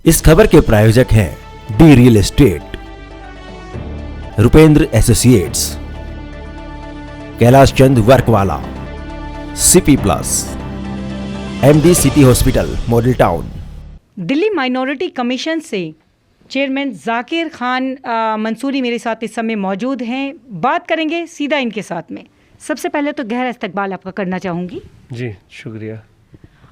इस खबर के प्रायोजक हैं D real estate, Rupendra associates, Kailash Chand वर्कवाला, CP plus, MD city hospital model town. Delhi minority commission से चेयरमैन जाकिर खान मंसूरी मेरे साथ इस समय मौजूद हैं। बात करेंगे सीधा इनके साथ में। सबसे पहले तो गहरा इस्तकबाल आपका करना चाहूँगी। जी शुक्रिया।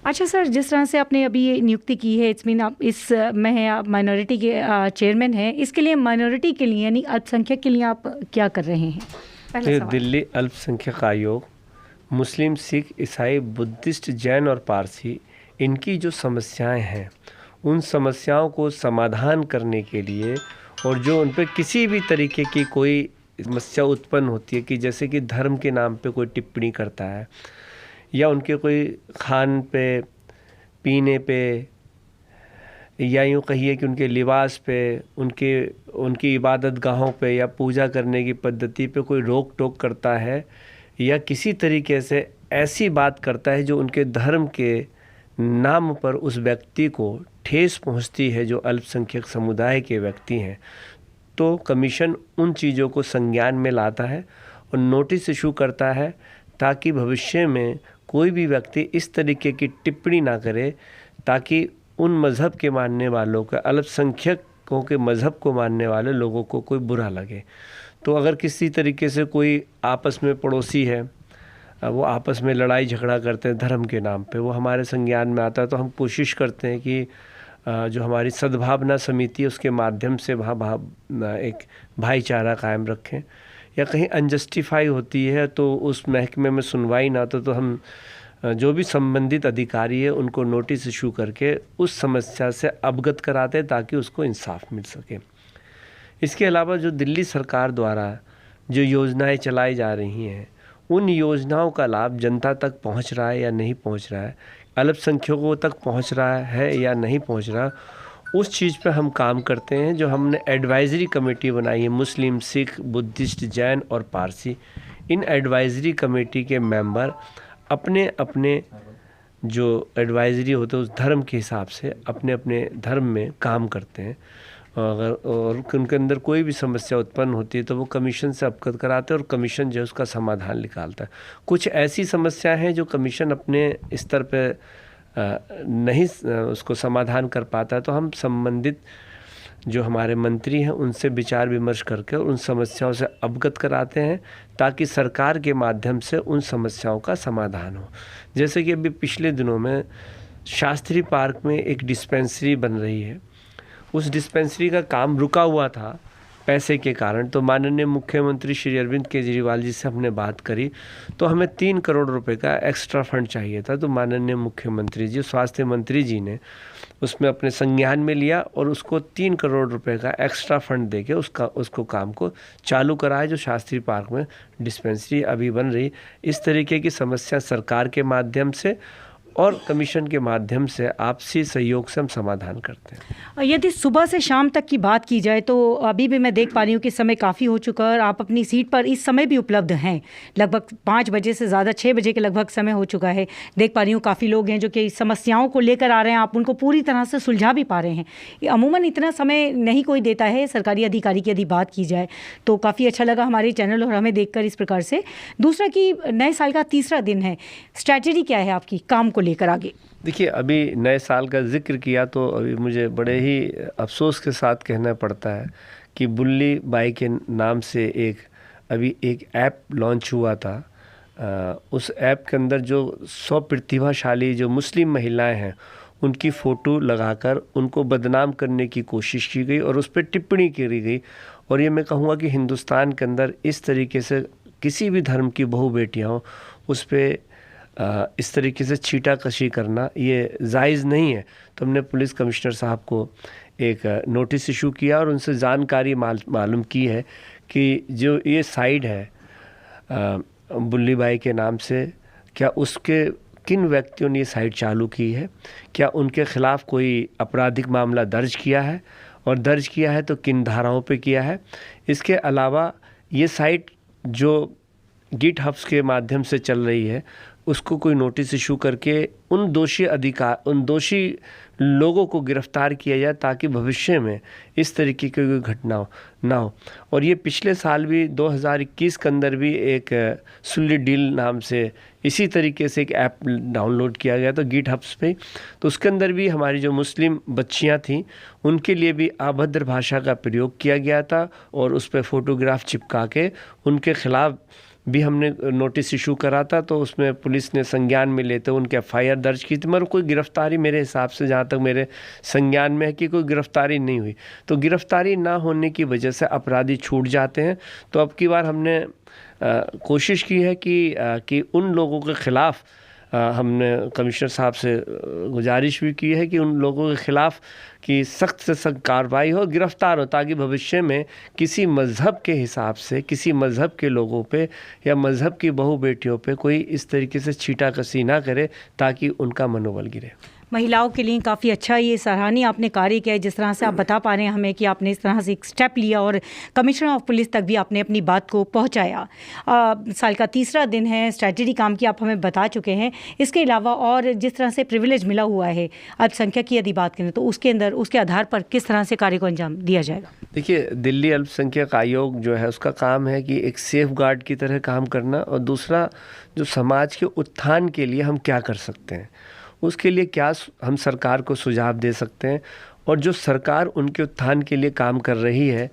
अच्छा सर, जिस तरह से आपने अभी ये नियुक्ति की है, इट्स मीन आप इस में आप माइनॉरिटी के चेयरमैन हैं, इसके लिए माइनॉरिटी के लिए यानी अल्पसंख्यक के लिए आप क्या कर रहे हैं? तो दिल्ली अल्पसंख्यक आयोग मुस्लिम, सिख, ईसाई, बुद्धिस्ट, जैन और पारसी, इनकी जो समस्याएं हैं उन समस्याओं को समाधान करने के लिए, और जो उन पर किसी भी तरीके की कोई समस्या उत्पन्न होती है कि जैसे कि धर्म के नाम पे कोई टिप्पणी करता है या उनके कोई खान पे, पीने पे, या यूँ कहिए कि उनके लिबास पे, उनकी इबादत गाहों पे या पूजा करने की पद्धति पे कोई रोक टोक करता है या किसी तरीके से ऐसी बात करता है जो उनके धर्म के नाम पर उस व्यक्ति को ठेस पहुंचती है, जो अल्पसंख्यक समुदाय के व्यक्ति हैं, तो कमीशन उन चीज़ों को संज्ञान में लाता है और नोटिस इशू करता है ताकि भविष्य में कोई भी व्यक्ति इस तरीके की टिप्पणी ना करे, ताकि उन मज़हब के मानने वालों का, अल्पसंख्यकों के मज़हब को मानने वाले लोगों को कोई बुरा लगे। तो अगर किसी तरीके से कोई आपस में पड़ोसी है, वो आपस में लड़ाई झगड़ा करते हैं धर्म के नाम पे, वो हमारे संज्ञान में आता है, तो हम कोशिश करते हैं कि जो हमारी सद्भावना समिति है उसके माध्यम से वहाँ एक भाईचारा कायम रखें। या कहीं अनजस्टिफाई होती है तो उस महकमे में सुनवाई ना तो हम जो भी संबंधित अधिकारी है उनको नोटिस इशू करके उस समस्या से अवगत कराते हैं ताकि उसको इंसाफ मिल सके। इसके अलावा जो दिल्ली सरकार द्वारा जो योजनाएं चलाई जा रही हैं, उन योजनाओं का लाभ जनता तक पहुंच रहा है या नहीं पहुंच रहा है, अल्पसंख्यकों तक पहुंच रहा है या नहीं पहुंच रहा, उस चीज़ पे हम काम करते हैं। जो हमने एडवाइज़री कमेटी बनाई है, मुस्लिम, सिख, बुद्धिस्ट, जैन और पारसी, इन एडवाइज़री कमेटी के मेंबर अपने अपने जो एडवाइज़री होते हैं उस धर्म के हिसाब से अपने अपने धर्म में काम करते हैं। और उनके अंदर कोई भी समस्या उत्पन्न होती है तो वो कमीशन से अवगत कराते हैं और कमीशन जो है उसका समाधान निकालता है। कुछ ऐसी समस्या हैं जो कमीशन अपने स्तर पे नहीं उसको समाधान कर पाता है, तो हम संबंधित जो हमारे मंत्री हैं उनसे विचार विमर्श करके उन समस्याओं से अवगत कराते हैं ताकि सरकार के माध्यम से उन समस्याओं का समाधान हो। जैसे कि अभी पिछले दिनों में शास्त्री पार्क में एक डिस्पेंसरी बन रही है, उस डिस्पेंसरी का काम रुका हुआ था पैसे के कारण। तो माननीय मुख्यमंत्री श्री अरविंद केजरीवाल जी से हमने बात करी तो हमें 3 करोड़ रुपए का एक्स्ट्रा फंड चाहिए था। तो माननीय मुख्यमंत्री जी, स्वास्थ्य मंत्री जी ने उसमें अपने संज्ञान में लिया और उसको 3 करोड़ रुपए का एक्स्ट्रा फंड देके उसको काम को चालू कराया, जो शास्त्री पार्क में डिस्पेंसरी अभी बन रही। इस तरीके की समस्या सरकार के माध्यम से और कमीशन के माध्यम से आपसी सहयोग से हम समाधान करते हैं। यदि सुबह से शाम तक की बात की जाए तो अभी भी मैं देख पा रही हूँ कि समय काफ़ी हो चुका है और आप अपनी सीट पर इस समय भी उपलब्ध हैं। लगभग 5 बजे से ज़्यादा 6 बजे के लगभग समय हो चुका है। देख पा रही हूँ काफ़ी लोग हैं जो कि समस्याओं को लेकर आ रहे हैं, आप उनको पूरी तरह से सुलझा भी पा रहे हैं। अमूमन इतना समय नहीं कोई देता है सरकारी अधिकारी की यदि बात की जाए, तो काफ़ी अच्छा लगा हमारे चैनल और हमें देखकर इस प्रकार से। दूसरा कि नए साल का तीसरा दिन है, स्ट्रैटेजी क्या है आपकी काम को लेकर आगे? देखिए, अभी नए साल का जिक्र किया तो अभी मुझे बड़े ही अफसोस के साथ कहना पड़ता है कि बुल्ली बाई के नाम से अभी एक ऐप लॉन्च हुआ था। उस ऐप के अंदर जो 100 प्रतिभाशाली जो मुस्लिम महिलाएं हैं उनकी फ़ोटो लगाकर उनको बदनाम करने की कोशिश की गई और उस पर टिप्पणी करी गई। और ये मैं कहूँगा कि हिंदुस्तान के अंदर इस तरीके से किसी भी धर्म की बहू बेटियाँ हों उस पर इस तरीके से छीटाकशी करना ये जायज़ नहीं है। तो हमने पुलिस कमिश्नर साहब को एक नोटिस इशू किया और उनसे जानकारी मालूम की है कि जो ये साइट है बुल्ली बाई के नाम से, क्या उसके किन व्यक्तियों ने ये साइट चालू की है, क्या उनके ख़िलाफ़ कोई आपराधिक मामला दर्ज किया है, और दर्ज किया है तो किन धाराओं पे किया है। इसके अलावा ये साइट जो गिट हब्स के माध्यम से चल रही है उसको कोई नोटिस इशू करके उन दोषी लोगों को गिरफ्तार किया जाए ताकि भविष्य में इस तरीके की कोई घटना ना हो। और ये पिछले साल भी 2021 के अंदर भी एक सुल्ली डील नाम से इसी तरीके से एक ऐप डाउनलोड किया गया था गिटहब्स पे। तो उसके अंदर भी हमारी जो मुस्लिम बच्चियां थीं उनके लिए भी अभद्र भाषा का प्रयोग किया गया था और उस पर फ़ोटोग्राफ चिपका के उनके ख़िलाफ़ भी हमने नोटिस इशू करा था। तो उसमें पुलिस ने संज्ञान में लेते उनके एफआईआर दर्ज की थी, मगर कोई गिरफ्तारी मेरे हिसाब से, जहाँ तक मेरे संज्ञान में है, कि कोई गिरफ्तारी नहीं हुई। तो गिरफ्तारी ना होने की वजह से अपराधी छूट जाते हैं। तो अब की बार हमने कोशिश की है कि उन लोगों के ख़िलाफ़ हमने कमिश्नर साहब से गुजारिश भी की है कि उन लोगों के ख़िलाफ़ कि सख्त से सख्त कार्रवाई हो, गिरफ़्तार हो, ताकि भविष्य में किसी मज़हब के हिसाब से, किसी मज़हब के लोगों पे या मज़हब की बहू बेटियों पे कोई इस तरीके से छीटाकशी ना करे, ताकि उनका मनोबल गिरे। महिलाओं के लिए काफ़ी अच्छा ये सराहनीय आपने कार्य किया है, जिस तरह से आप बता पा रहे हैं हमें कि आपने इस तरह से एक स्टेप लिया और कमिश्नर ऑफ पुलिस तक भी आपने अपनी बात को पहुंचाया। साल का तीसरा दिन है, स्ट्रैटेजी काम की आप हमें बता चुके हैं। इसके अलावा और जिस तरह से प्रिविलेज मिला हुआ है अल्पसंख्यक की यदि बात करें तो उसके अंदर उसके आधार पर किस तरह से कार्य को अंजाम दिया जाएगा? देखिए, दिल्ली अल्पसंख्यक आयोग जो है उसका काम है कि एक सेफ गार्ड की तरह काम करना, और दूसरा जो समाज के उत्थान के लिए हम क्या कर सकते हैं, उसके लिए क्या हम सरकार को सुझाव दे सकते हैं, और जो सरकार उनके उत्थान के लिए काम कर रही है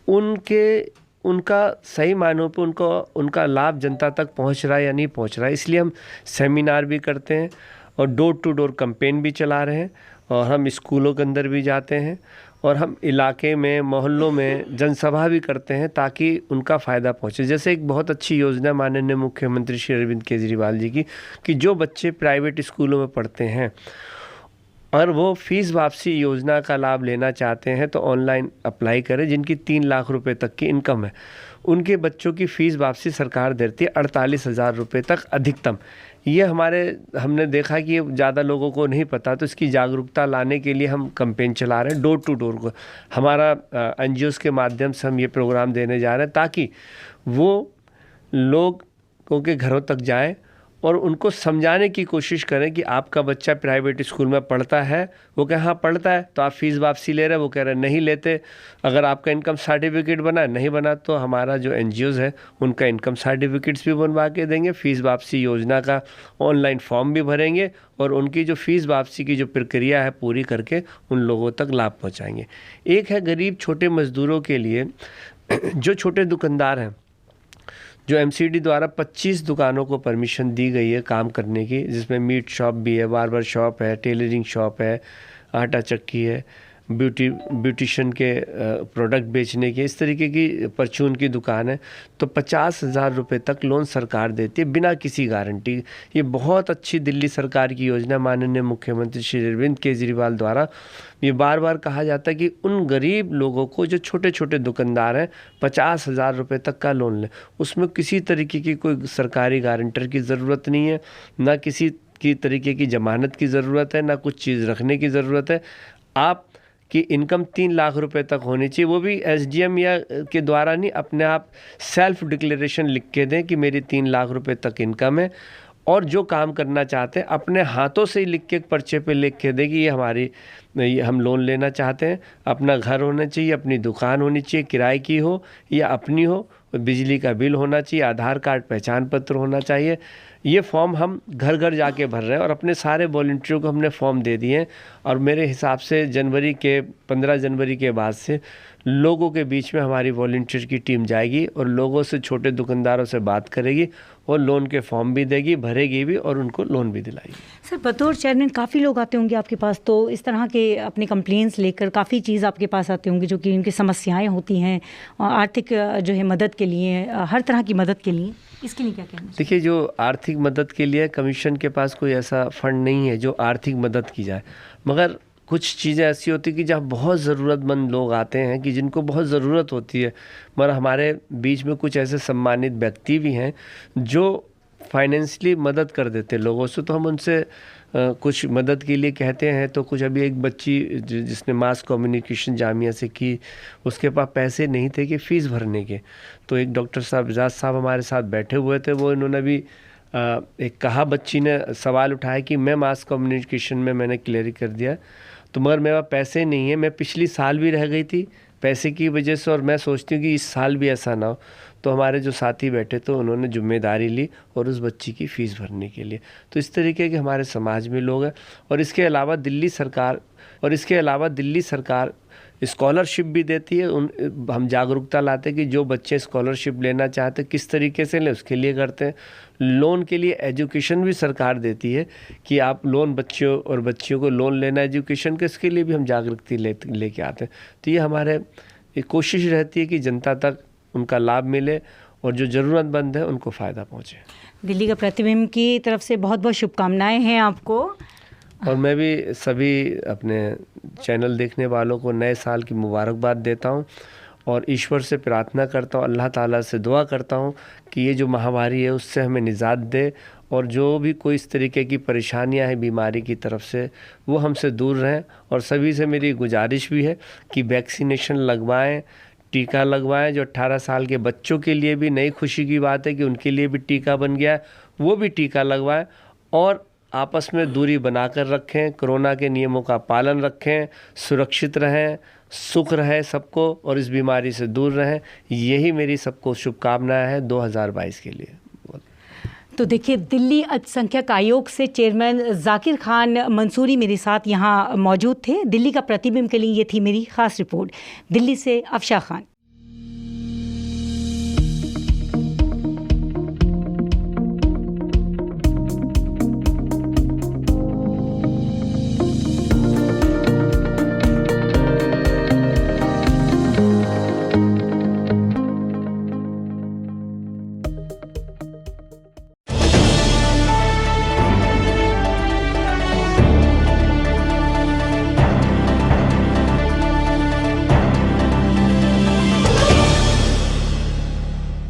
उनका सही मायनों पे उनका लाभ जनता तक पहुंच रहा है या नहीं पहुंच रहा है। इसलिए हम सेमिनार भी करते हैं और डोर टू डोर कैंपेन भी चला रहे हैं, और हम स्कूलों के अंदर भी जाते हैं, और हम इलाके में, मोहल्लों में जनसभा भी करते हैं ताकि उनका फ़ायदा पहुंचे। जैसे एक बहुत अच्छी योजना माननीय मुख्यमंत्री श्री अरविंद केजरीवाल जी की, कि जो बच्चे प्राइवेट स्कूलों में पढ़ते हैं और वो फ़ीस वापसी योजना का लाभ लेना चाहते हैं तो ऑनलाइन अप्लाई करें। जिनकी 3 लाख रुपए तक की इनकम है, उनके बच्चों की फ़ीस वापसी सरकार देती है 48,000 रुपये तक अधिकतम। ये हमने देखा कि ये ज़्यादा लोगों को नहीं पता, तो इसकी जागरूकता लाने के लिए हम कैंपेन चला रहे हैं डोर टू डोर को। हमारा एनजीओज़ के माध्यम से हम ये प्रोग्राम देने जा रहे हैं ताकि वो लोगों के घरों तक जाएं और उनको समझाने की कोशिश करें कि आपका बच्चा प्राइवेट स्कूल में पढ़ता है, वो कहे हाँ पढ़ता है, तो आप फ़ीस वापसी ले रहे हैं, वो कह रहे हैं नहीं लेते। अगर आपका इनकम सर्टिफिकेट बना नहीं बना, तो हमारा जो एनजीओज़ है उनका इनकम सर्टिफिकेट्स भी बनवा के देंगे, फ़ीस वापसी योजना का ऑनलाइन फॉर्म भी भरेंगे, और उनकी जो फ़ीस वापसी की जो प्रक्रिया है पूरी करके उन लोगों तक लाभ पहुँचाएँगे। एक है गरीब छोटे मज़दूरों के लिए, जो छोटे दुकानदार हैं, जो एमसीडी द्वारा 25 दुकानों को परमिशन दी गई है काम करने की, जिसमें मीट शॉप भी है, बार्बर शॉप है, टेलरिंग शॉप है, आटा चक्की है, ब्यूटिशियन के प्रोडक्ट बेचने की, इस तरीके की परचून की दुकान है, तो 50,000 रुपये तक लोन सरकार देती है बिना किसी गारंटी। ये बहुत अच्छी दिल्ली सरकार की योजना माननीय मुख्यमंत्री श्री अरविंद केजरीवाल द्वारा ये बार बार कहा जाता है कि उन गरीब लोगों को जो छोटे छोटे दुकानदार हैं 50,000 रुपये तक का लोन लें। उसमें किसी तरीके की कोई सरकारी गारंटर की ज़रूरत नहीं है, ना किसी की तरीके की ज़मानत की ज़रूरत है, ना कुछ चीज़ रखने की ज़रूरत है। आप कि इनकम 3 लाख रुपए तक होनी चाहिए, वो भी एसडीएम या के द्वारा नहीं, अपने आप सेल्फ डिक्लेरेशन लिख के दें कि मेरी 3 लाख रुपए तक इनकम है, और जो काम करना चाहते हैं अपने हाथों से ही लिख के एक पर्चे पे लिख के दें कि ये हम लोन लेना चाहते हैं। अपना घर होना चाहिए, अपनी दुकान होनी चाहिए, किराए की हो या अपनी हो, बिजली का बिल होना चाहिए, आधार कार्ड, पहचान पत्र होना चाहिए। ये फॉर्म हम घर घर जाके भर रहे हैं और अपने सारे वॉलंटियरों को हमने फॉर्म दे दिए हैं, और मेरे हिसाब से 15 जनवरी के बाद से लोगों के बीच में हमारी वॉलंटियर की टीम जाएगी और लोगों से, छोटे दुकानदारों से बात करेगी और लोन के फॉर्म भी देगी, भरेगी भी और उनको लोन भी दिलाएगी। सर, बतौर चेयरमैन काफ़ी लोग आते होंगे आपके पास, तो इस तरह के अपने कंप्लेंट्स लेकर काफ़ी चीज़ आपके पास आती होंगी जो कि उनकी समस्याएं होती हैं आर्थिक जो है मदद के लिए, हर तरह की मदद के लिए, इसके लिए क्या कहना है? देखिए, जो आर्थिक मदद के लिए कमीशन के पास कोई ऐसा फंड नहीं है जो आर्थिक मदद की जाए, मगर कुछ चीज़ें ऐसी होती कि जहाँ बहुत ज़रूरतमंद लोग आते हैं कि जिनको बहुत ज़रूरत होती है, मगर हमारे बीच में कुछ ऐसे सम्मानित व्यक्ति भी हैं जो फाइनेंशियली मदद कर देते हैं लोगों से, तो हम उनसे कुछ मदद के लिए कहते हैं। तो कुछ अभी एक बच्ची जिसने मास कम्युनिकेशन जामिया से की, उसके पास पैसे नहीं थे कि फ़ीस भरने के, तो एक डॉक्टर साहब, एजाज साहब हमारे साथ बैठे हुए थे, वो इन्होंने भी एक कहा बच्ची ने सवाल उठाया कि मैं मास कम्युनिकेशन में मैंने क्लियर कर दिया, तो मगर मेरे पास पैसे नहीं है, मैं पिछली साल भी रह गई थी पैसे की वजह से, और मैं सोचती हूँ कि इस साल भी ऐसा ना हो। तो हमारे जो साथी बैठे तो उन्होंने जिम्मेदारी ली और उस बच्ची की फ़ीस भरने के लिए। तो इस तरीके के हमारे समाज में लोग हैं। और इसके अलावा दिल्ली सरकार स्कॉलरशिप भी देती है। हम जागरूकता लाते हैं कि जो बच्चे स्कॉलरशिप लेना चाहते किस तरीके से लें, उसके लिए करते हैं। लोन के लिए एजुकेशन भी सरकार देती है कि आप लोन बच्चों और बच्चियों को लोन लेना एजुकेशन के, इसके लिए भी हम जागरूकता लेके आते हैं। तो ये हमारे एक कोशिश रहती है कि जनता तक उनका लाभ मिले और जो ज़रूरतमंद है उनको फ़ायदा पहुँचे। दिल्ली का प्रतिबिंब की तरफ से बहुत बहुत शुभकामनाएं हैं आपको। और मैं भी सभी अपने चैनल देखने वालों को नए साल की मुबारकबाद देता हूं और ईश्वर से प्रार्थना करता हूं, अल्लाह ताला से दुआ करता हूं कि ये जो महामारी है उससे हमें निजात दे, और जो भी कोई इस तरीके की परेशानियां हैं बीमारी की तरफ से वो हमसे दूर रहें। और सभी से मेरी गुजारिश भी है कि वैक्सीनेशन लगवाएं, टीका लगवाएं। जो 18 साल के बच्चों के लिए भी नई खुशी की बात है कि उनके लिए भी टीका बन गया है, वो भी टीका लगवाएं। और आपस में दूरी बनाकर रखें, कोरोना के नियमों का पालन रखें, सुरक्षित रहें, सुख रहे सबको और इस बीमारी से दूर रहें। यही मेरी सबको शुभकामनाएं हैं 2022 के लिए। तो देखिए, दिल्ली अल्पसंख्यक आयोग से चेयरमैन जाकिर खान मंसूरी मेरे साथ यहाँ मौजूद थे। दिल्ली का प्रतिबिंब के लिए ये थी मेरी ख़ास रिपोर्ट। दिल्ली से अफशा खान।